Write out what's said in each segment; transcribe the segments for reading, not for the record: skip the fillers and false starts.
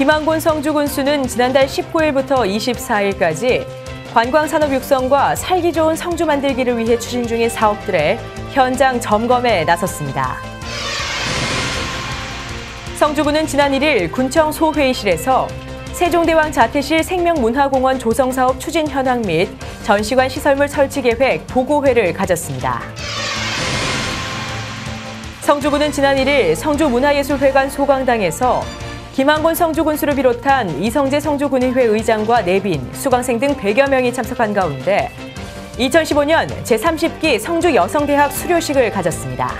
김한곤 성주군수는 지난달 19일부터 24일까지 관광산업 육성과 살기 좋은 성주 만들기를 위해 추진 중인 사업들의 현장 점검에 나섰습니다. 성주군은 지난 1일 군청 소회의실에서 세종대왕 자태실 생명문화공원 조성사업 추진 현황 및 전시관 시설물 설치 계획 보고회를 가졌습니다. 성주군은 지난 1일 성주문화예술회관 소강당에서 김한곤 성주군수를 비롯한 이성재 성주군의회 의장과 내빈, 수강생 등 100여 명이 참석한 가운데 2015년 제30기 성주여성대학 수료식을 가졌습니다.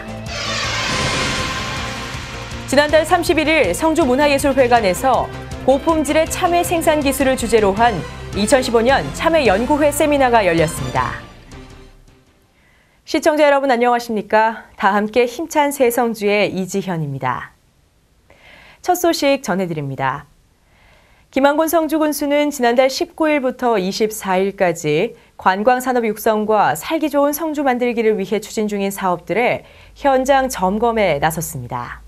지난달 31일 성주문화예술회관에서 고품질의 참외 생산 기술을 주제로 한 2015년 참외연구회 세미나가 열렸습니다. 시청자 여러분 안녕하십니까? 다 함께 힘찬 새성주의 이지현입니다. 첫 소식 전해드립니다. 김한곤 성주군수는 지난달 19일부터 24일까지 관광산업 육성과 살기 좋은 성주 만들기를 위해 추진 중인 사업들의 현장 점검에 나섰습니다.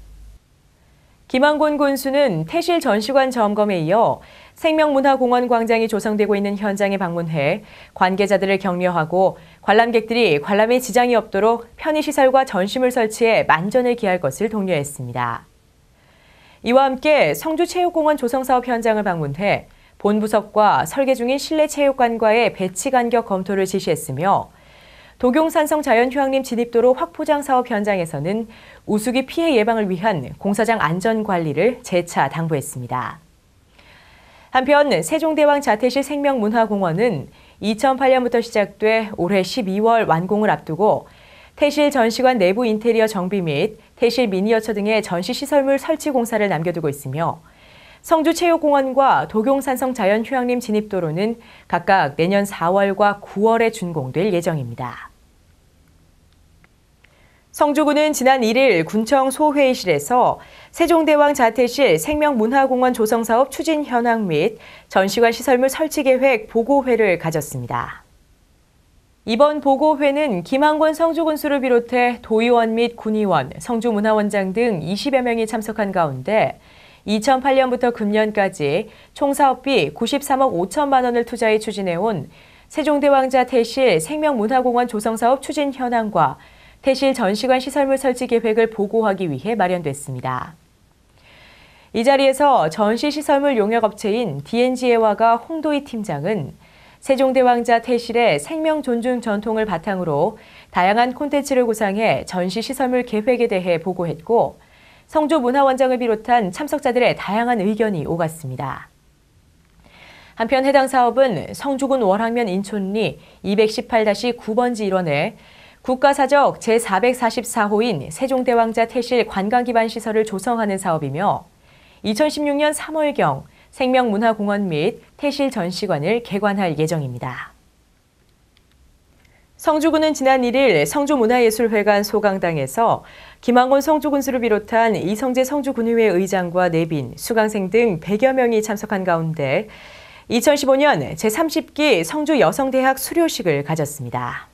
김한곤 군수는 태실 전시관 점검에 이어 생명문화공원 광장이 조성되고 있는 현장에 방문해 관계자들을 격려하고 관람객들이 관람에 지장이 없도록 편의시설과 전시물 설치에 만전을 기할 것을 독려했습니다. 이와 함께 성주체육공원 조성사업 현장을 방문해 본부석과 설계 중인 실내체육관과의 배치 간격 검토를 지시했으며 도경산성 자연휴양림 진입도로 확포장 사업 현장에서는 우수기 피해 예방을 위한 공사장 안전관리를 재차 당부했습니다. 한편 세종대왕 자태실 생명문화공원은 2008년부터 시작돼 올해 12월 완공을 앞두고 태실 전시관 내부 인테리어 정비 및 태실 미니어처 등의 전시시설물 설치 공사를 남겨두고 있으며 성주체육공원과 도경산성 자연휴양림 진입도로는 각각 내년 4월과 9월에 준공될 예정입니다. 성주군은 지난 1일 군청 소회의실에서 세종대왕 자태실 생명문화공원 조성사업 추진 현황 및 전시관 시설물 설치 계획 보고회를 가졌습니다. 이번 보고회는 김한곤 성주군수를 비롯해 도의원 및 군의원, 성주문화원장 등 20여 명이 참석한 가운데 2008년부터 금년까지 총 사업비 93억 5천만 원을 투자해 추진해온 세종대왕자 태실 생명문화공원 조성사업 추진 현황과 태실 전시관 시설물 설치 계획을 보고하기 위해 마련됐습니다. 이 자리에서 전시시설물 용역업체인 D&G예화가 홍도희 팀장은 세종대왕자 태실의 생명 존중 전통을 바탕으로 다양한 콘텐츠를 구상해 전시시설물 계획에 대해 보고했고 성주문화원장을 비롯한 참석자들의 다양한 의견이 오갔습니다. 한편 해당 사업은 성주군 월항면 인촌리 218-9번지 일원에 국가사적 제444호인 세종대왕자 태실 관광기반시설을 조성하는 사업이며 2016년 3월경 생명문화공원 및 태실 전시관을 개관할 예정입니다. 성주군은 지난 1일 성주문화예술회관 소강당에서 김한곤 성주군수를 비롯한 이성재 성주군의회 의장과 내빈, 수강생 등 100여 명이 참석한 가운데 2015년 제30기 성주여성대학 수료식을 가졌습니다.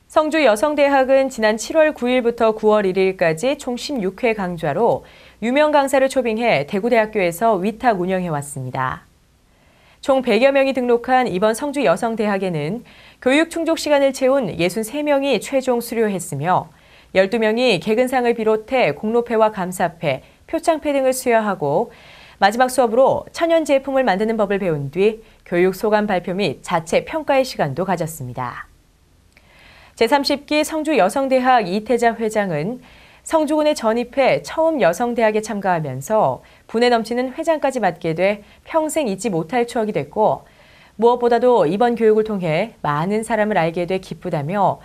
성주여성대학은 지난 7월 9일부터 9월 1일까지 총 16회 강좌로 유명 강사를 초빙해 대구대학교에서 위탁 운영해왔습니다. 총 100여 명이 등록한 이번 성주여성대학에는 교육 충족 시간을 채운 63명이 최종 수료했으며 12명이 개근상을 비롯해 공로패와 감사패, 표창패 등을 수여하고 마지막 수업으로 천연 제품을 만드는 법을 배운 뒤 교육 소감 발표 및 자체 평가의 시간도 가졌습니다. 제30기 성주여성대학 이태자 회장은 성주군에 전입해 처음 여성대학에 참가하면서 분에 넘치는 회장까지 맡게 돼 평생 잊지 못할 추억이 됐고 무엇보다도 이번 교육을 통해 많은 사람을 알게 돼 기쁘다며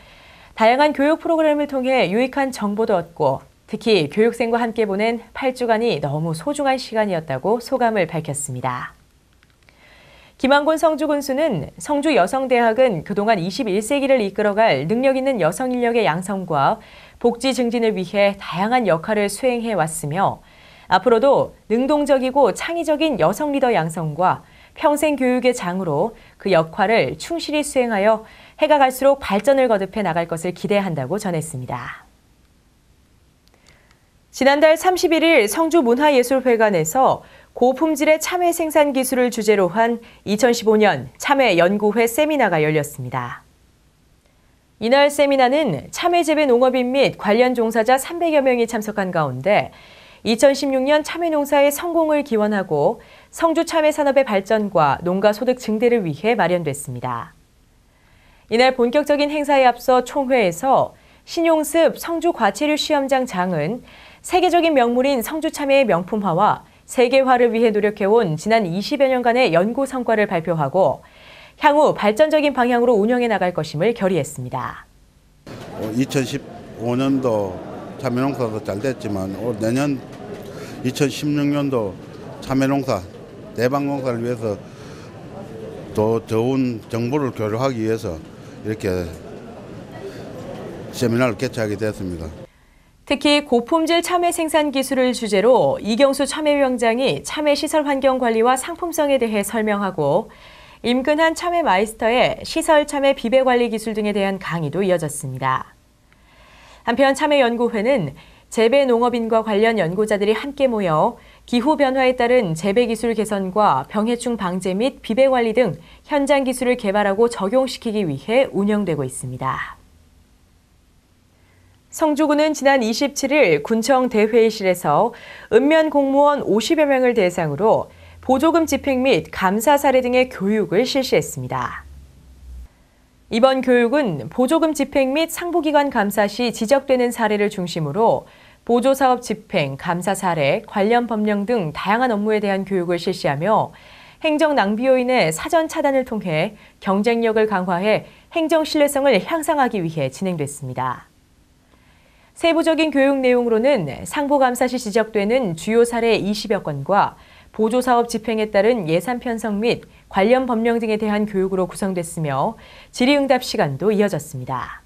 다양한 교육 프로그램을 통해 유익한 정보도 얻고 특히 교육생과 함께 보낸 8주간이 너무 소중한 시간이었다고 소감을 밝혔습니다. 김한곤 성주군수는 성주여성대학은 그동안 21세기를 이끌어갈 능력 있는 여성 인력의 양성과 복지 증진을 위해 다양한 역할을 수행해 왔으며 앞으로도 능동적이고 창의적인 여성 리더 양성과 평생 교육의 장으로 그 역할을 충실히 수행하여 해가 갈수록 발전을 거듭해 나갈 것을 기대한다고 전했습니다. 지난달 31일 성주문화예술회관에서 고품질의 참외 생산 기술을 주제로 한 2015년 참외 연구회 세미나가 열렸습니다. 이날 세미나는 참외 재배 농업인 및 관련 종사자 300여 명이 참석한 가운데 2016년 참외 농사의 성공을 기원하고 성주 참외 산업의 발전과 농가 소득 증대를 위해 마련됐습니다. 이날 본격적인 행사에 앞서 총회에서 신용습 성주 과체류 시험장 장은 세계적인 명물인 성주 참외의 명품화와 세계화를 위해 노력해온 지난 20여 년간의 연구 성과를 발표하고 향후 발전적인 방향으로 운영해 나갈 것임을 결의했습니다. 2015년도 참외농사도 잘 됐지만 내년 2016년도 참외농사 대박농사를 위해서 더 좋은 정보를 교류하기 위해서 이렇게 세미나를 개최하게 되었습니다. 특히 고품질 참외 생산 기술을 주제로 이경수 참외위원장이 참외 시설 환경 관리와 상품성에 대해 설명하고 임근한 참외 마이스터의 시설 참외 비배 관리 기술 등에 대한 강의도 이어졌습니다. 한편 참외연구회는 재배 농업인과 관련 연구자들이 함께 모여 기후 변화에 따른 재배 기술 개선과 병해충 방제 및 비배 관리 등 현장 기술을 개발하고 적용시키기 위해 운영되고 있습니다. 성주군은 지난 27일 군청 대회의실에서 읍면 공무원 50여 명을 대상으로 보조금 집행 및 감사 사례 등의 교육을 실시했습니다. 이번 교육은 보조금 집행 및 상부기관 감사 시 지적되는 사례를 중심으로 보조사업 집행, 감사 사례, 관련 법령 등 다양한 업무에 대한 교육을 실시하며 행정 낭비 요인의 사전 차단을 통해 경쟁력을 강화해 행정 신뢰성을 향상하기 위해 진행됐습니다. 세부적인 교육 내용으로는 상부감사 시 지적되는 주요 사례 20여 건과 보조사업 집행에 따른 예산 편성 및 관련 법령 등에 대한 교육으로 구성됐으며 질의응답 시간도 이어졌습니다.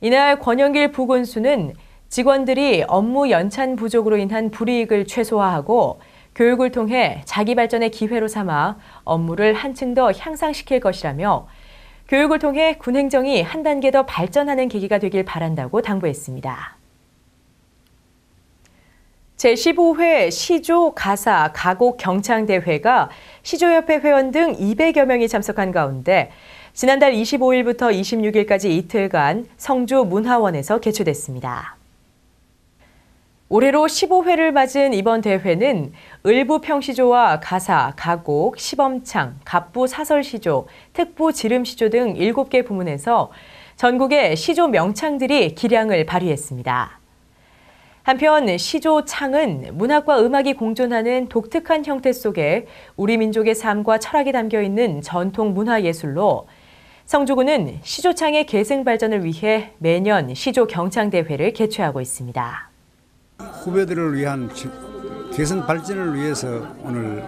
이날 권영길 부군수는 직원들이 업무 연찬 부족으로 인한 불이익을 최소화하고 교육을 통해 자기 발전의 기회로 삼아 업무를 한층 더 향상시킬 것이라며 교육을 통해 군 행정이 한 단계 더 발전하는 계기가 되길 바란다고 당부했습니다. 제15회 시조 가사 가곡 경창대회가 시조협회 회원 등 200여 명이 참석한 가운데 지난달 25일부터 26일까지 이틀간 성주 문화원에서 개최됐습니다. 올해로 15회를 맞은 이번 대회는 을부 평시조와 가사, 가곡, 시범창, 갑부 사설시조, 특부 지름시조 등 7개 부문에서 전국의 시조 명창들이 기량을 발휘했습니다. 한편 시조창은 문학과 음악이 공존하는 독특한 형태 속에 우리 민족의 삶과 철학이 담겨 있는 전통 문화예술로 성주군은 시조창의 계승 발전을 위해 매년 시조 경창대회를 개최하고 있습니다. 후배들을 위한 개선 발전을 위해서 오늘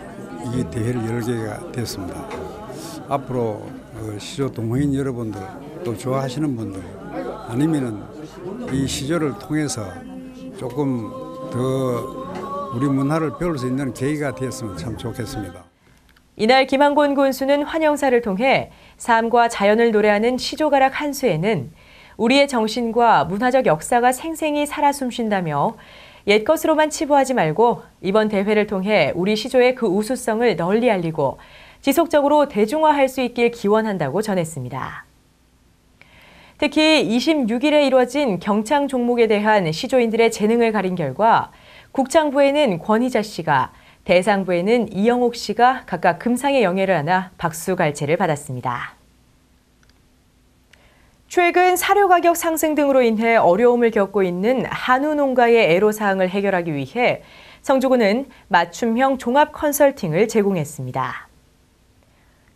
이 대회를 열게 되었습니다. 앞으로 시조 동호인 여러분들 또 좋아하시는 분들 아니면은 이 시조를 통해서 조금 더 우리 문화를 배울 수 있는 계기가 되었으면 참 좋겠습니다. 이날 김한곤 군수는 환영사를 통해 삶과 자연을 노래하는 시조가락 한 수에는 우리의 정신과 문화적 역사가 생생히 살아 숨쉰다며 옛것으로만 치부하지 말고 이번 대회를 통해 우리 시조의 그 우수성을 널리 알리고 지속적으로 대중화할 수 있길 기원한다고 전했습니다. 특히 26일에 이뤄진 경창 종목에 대한 시조인들의 재능을 가린 결과 국창부에는 권희자 씨가, 대상부에는 이영옥 씨가 각각 금상의 영예를 안아 박수갈채를 받았습니다. 최근 사료 가격 상승 등으로 인해 어려움을 겪고 있는 한우 농가의 애로사항을 해결하기 위해 성주군은 맞춤형 종합 컨설팅을 제공했습니다.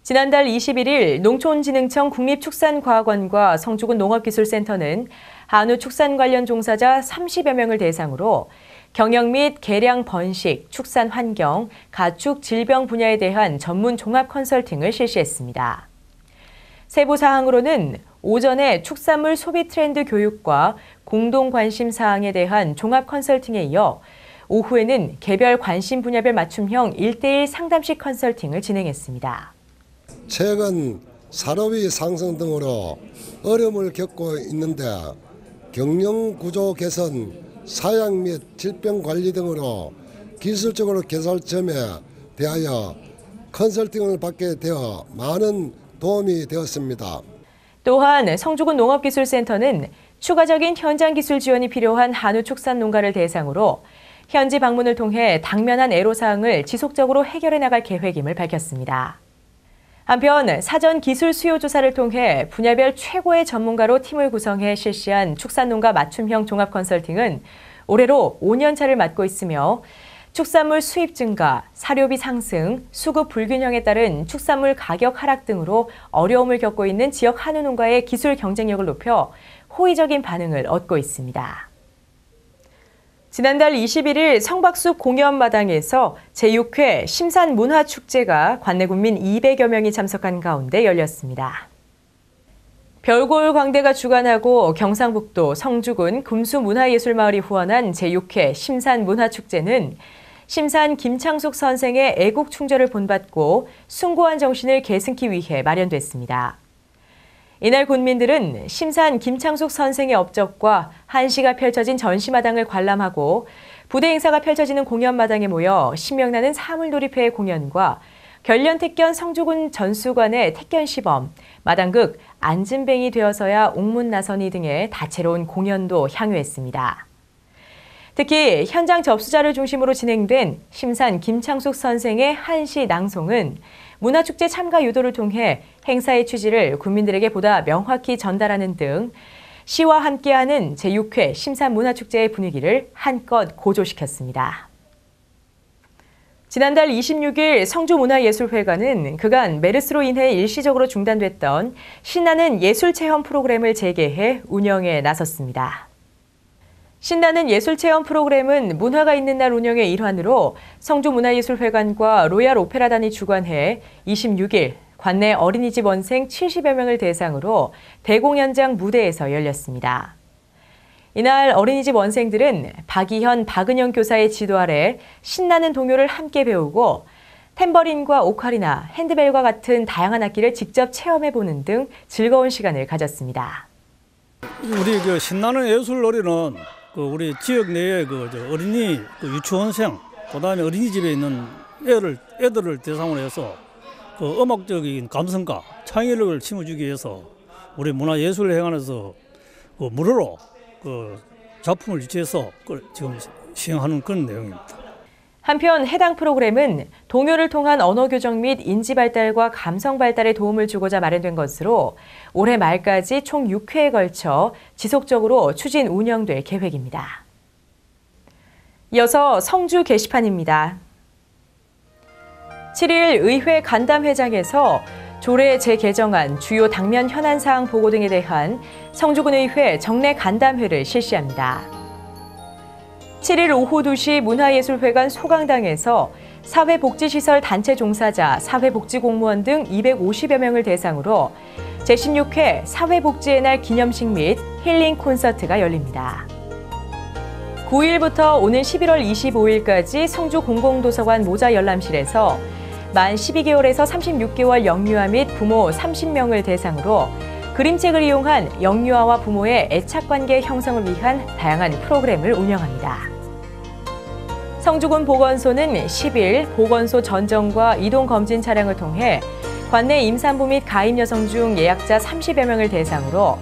지난달 21일 농촌진흥청 국립축산과학원과 성주군 농업기술센터는 한우 축산 관련 종사자 30여 명을 대상으로 경영 및 개량 번식, 축산 환경, 가축 질병 분야에 대한 전문 종합 컨설팅을 실시했습니다. 세부 사항으로는 오전에 축산물 소비 트렌드 교육과 공동 관심 사항에 대한 종합 컨설팅에 이어 오후에는 개별 관심 분야별 맞춤형 1:1 상담식 컨설팅을 진행했습니다. 최근 산업의 상승 등으로 어려움을 겪고 있는데 경영 구조 개선, 사양 및 질병 관리 등으로 기술적으로 개설 점에 대하여 컨설팅을 받게 되어 많은 도움이 되었습니다. 또한 성주군 농업기술센터는 추가적인 현장 기술 지원이 필요한 한우축산 농가를 대상으로 현지 방문을 통해 당면한 애로사항을 지속적으로 해결해 나갈 계획임을 밝혔습니다. 한편 사전 기술 수요 조사를 통해 분야별 최고의 전문가로 팀을 구성해 실시한 축산농가 맞춤형 종합 컨설팅은 올해로 5년 차를 맞고 있으며 축산물 수입 증가, 사료비 상승, 수급 불균형에 따른 축산물 가격 하락 등으로 어려움을 겪고 있는 지역 한우 농가의 기술 경쟁력을 높여 호의적인 반응을 얻고 있습니다. 지난달 21일 성박숲 공연마당에서 제6회 심산문화축제가 관내 군민 200여 명이 참석한 가운데 열렸습니다. 별골 광대가 주관하고 경상북도 성주군 금수문화예술마을이 후원한 제6회 심산문화축제는 심산 김창숙 선생의 애국충절을 본받고 숭고한 정신을 계승기 위해 마련됐습니다. 이날 군민들은 심산 김창숙 선생의 업적과 한시가 펼쳐진 전시마당을 관람하고 부대 행사가 펼쳐지는 공연마당에 모여 신명나는 사물놀이패의 공연과 결련택견 성주군 전수관의 택견시범, 마당극 앉은뱅이 되어서야 옥문 나선이 등의 다채로운 공연도 향유했습니다. 특히 현장 접수자를 중심으로 진행된 심산 김창숙 선생의 한시 낭송은 문화축제 참가 유도를 통해 행사의 취지를 국민들에게 보다 명확히 전달하는 등 시와 함께하는 제6회 심산문화축제의 분위기를 한껏 고조시켰습니다. 지난달 26일 성주문화예술회관은 그간 메르스로 인해 일시적으로 중단됐던 신나는 예술체험 프로그램을 재개해 운영에 나섰습니다. 신나는 예술체험 프로그램은 문화가 있는 날 운영의 일환으로 성주문화예술회관과 로얄 오페라단이 주관해 26일 관내 어린이집 원생 70여 명을 대상으로 대공연장 무대에서 열렸습니다. 이날 어린이집 원생들은 박이현, 박은영 교사의 지도 아래 신나는 동요를 함께 배우고 탬버린과 오카리나, 핸드벨과 같은 다양한 악기를 직접 체험해보는 등 즐거운 시간을 가졌습니다. 우리 신나는 예술놀이는 우리 지역 내에 어린이 유치원생, 그다음에 어린이집에 있는 애들을 대상으로 해서 음악적인 감성과 창의력을 심어주기 위해서 우리 문화예술회관에서 무료로 작품을 유치해서 지금 시행하는 그런 내용입니다. 한편 해당 프로그램은 동요를 통한 언어 교정 및 인지 발달과 감성 발달에 도움을 주고자 마련된 것으로 올해 말까지 총 6회에 걸쳐 지속적으로 추진 운영될 계획입니다. 이어서 성주 게시판입니다. 7일 의회 간담회장에서 조례 재개정안, 주요 당면 현안 사항 보고 등에 대한 성주군의회 정례 간담회를 실시합니다. 7일 오후 2시 문화예술회관 소강당에서 사회복지시설 단체 종사자, 사회복지공무원 등 250여 명을 대상으로 제16회 사회복지의 날 기념식 및 힐링 콘서트가 열립니다. 9일부터 오는 11월 25일까지 성주 공공도서관 모자 열람실에서 만 12개월에서 36개월 영유아 및 부모 30명을 대상으로 그림책을 이용한 영유아와 부모의 애착관계 형성을 위한 다양한 프로그램을 운영합니다. 성주군 보건소는 10일 보건소 전정과 이동 검진 차량을 통해 관내 임산부 및 가임 여성 중 예약자 30여 명을 대상으로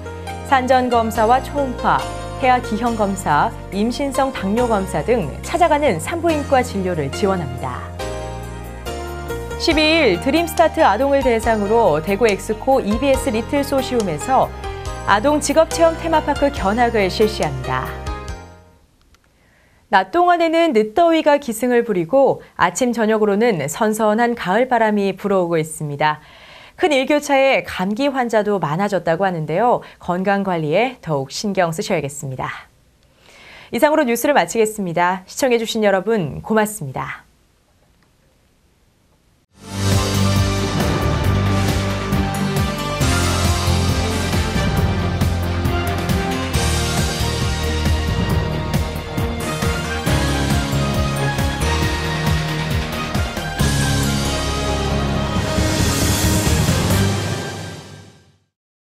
산전검사와 초음파, 태아 기형검사, 임신성 당뇨검사 등 찾아가는 산부인과 진료를 지원합니다. 12일 드림스타트 아동을 대상으로 대구 엑스코 EBS 리틀 소시움에서 아동 직업체험 테마파크 견학을 실시합니다. 낮 동안에는 늦더위가 기승을 부리고 아침 저녁으로는 선선한 가을바람이 불어오고 있습니다. 큰 일교차에 감기 환자도 많아졌다고 하는데요. 건강관리에 더욱 신경 쓰셔야겠습니다. 이상으로 뉴스를 마치겠습니다. 시청해주신 여러분 고맙습니다.